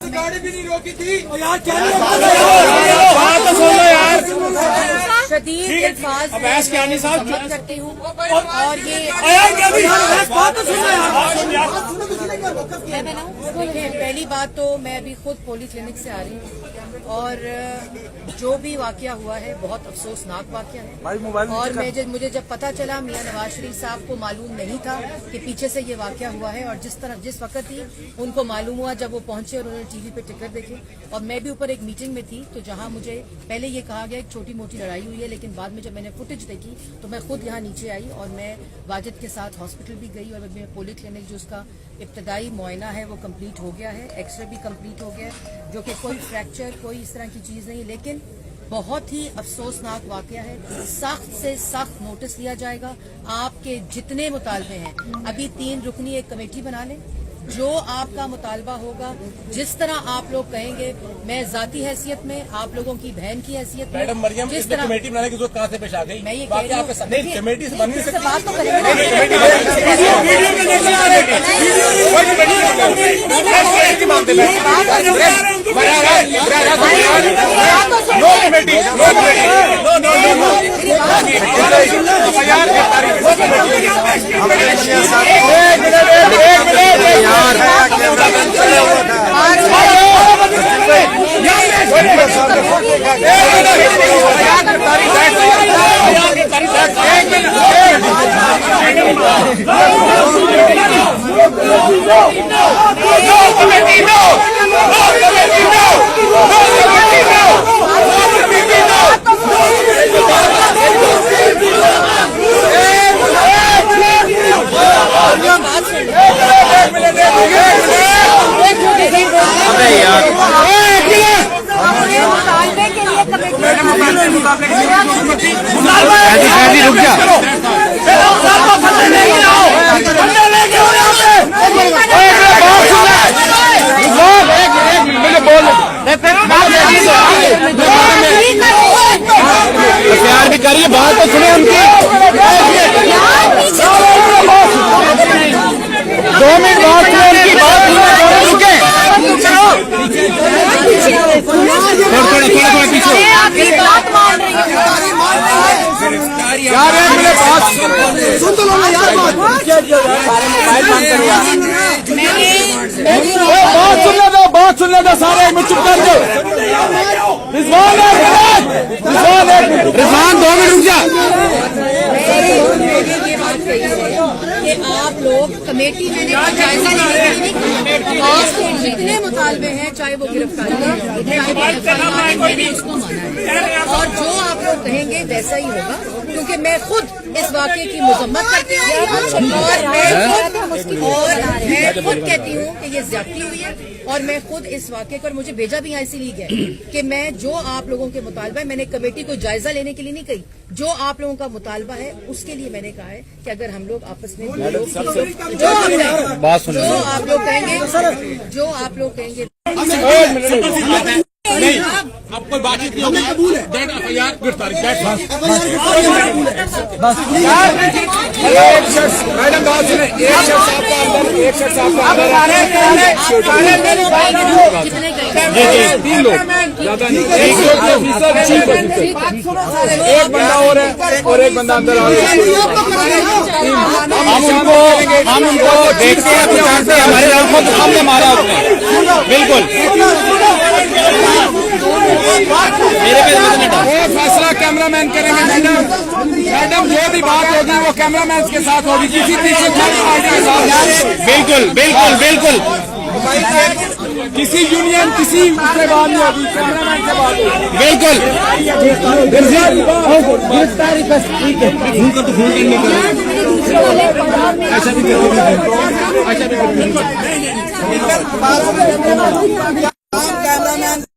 गाड़ी भी नहीं रोकी थी यार क्या शदीद अल्फाज में करती हूँ और ये देखिए, पहली बात तो मैं अभी खुद पोली क्लिनिक से आ रही हूँ और जो भी वाकया हुआ है बहुत अफसोसनाक वाकया है। और मुझे जब पता चला, मियां नवाज शरीफ साहब को मालूम नहीं था कि पीछे से ये वाकया हुआ है, और जिस वक्त ही उनको मालूम हुआ जब वो पहुंचे और उन्होंने टीवी पे टिकट देखे, और मैं भी ऊपर एक मीटिंग में थी, तो जहां मुझे पहले ये कहा गया एक छोटी मोटी लड़ाई हुई है, लेकिन बाद में जब मैंने फुटेज देखी तो मैं खुद यहाँ नीचे आई और मैं वाजिद के साथ हॉस्पिटल भी गई, और मैं पोली क्लिनिक जो उसका इब्तदाई मुआयना है वो कंप्लीट हो गया है, एक्सरे भी कंप्लीट हो गया है, जो कि कोई फ्रैक्चर कोई इस तरह की चीज़ नहीं, लेकिन बहुत ही अफसोसनाक वाकया है। सख्त से सख्त नोटिस लिया जाएगा। आपके जितने मुतालबे हैं, अभी 3 रुकनी एक कमेटी बना लें, जो आपका मुतालबा होगा, जिस तरह आप लोग कहेंगे, मैं जाती हैसियत में, आप लोगों की बहन की हैसियत में, मैडम मरियम, जिस तरह कमेटी बनाने की जरूरत कहाँ से पेश आ गई? मैं ये कह रही हूँ, कमेटी से बनने से बात तो करेंगे। प्यार भी करिए, बात तो सुने उनकी। 2 मिनट बात सुने उनकी, बात रुके। थोड़ा पीछे यार, सुन तो लो यार, बात सुन लेना सारे, मैं चुप कर दो। रिजवान 2 मिनट रुक जा। ये बात कही है कि आप लोग कमेटी मैंने जायजा लेने के लिए नहीं, आपके जितने मुतालबे हैं, चाहे वो गिरफ्तारी उसको माना है, और जो आप लोग कहेंगे वैसा ही होगा, क्योंकि मैं खुद इस वाक़े की मजम्मत करती हूँ और मैं खुद कहती हूँ कि ये ज्यादती हुई है, और मैं खुद इस वाक़े पर, मुझे भेजा भी यहाँ इसीलिए गया कि मैं जो आप लोगों के मुतालबा है, मैंने कमेटी को जायजा लेने के लिए नहीं कही, जो आप लोगों का मुतालबा है उसके लिए मैंने कहा है कि अगर हम लोग आपस में जो आप लोग कहेंगे नहीं, अब कोई बातचीत नहीं होगी। मैडम बात सुने, एक शख्स आपका अंदर, एक शख्स आपका तीन लोग, ज्यादा नहीं, एक बंदा और है और एक बंदा अंदर आ रहा है। हम उनको देखते हैं, हमारे आंखों के सामने मारा उसने, बिल्कुल। वो फैसला कैमरामैन करेंगे मैडम, जो भी बात होगी वो कैमरामैन के साथ होगी, किसी तीसरी पार्टी के साथ। बिल्कुल बिल्कुल बिल्कुल, किसी यूनियन किसी से बात नहीं होगी, कैमरामैन से बात होगी। बिल्कुल गिरफ्तारी बस ठीक है, ऐसा भी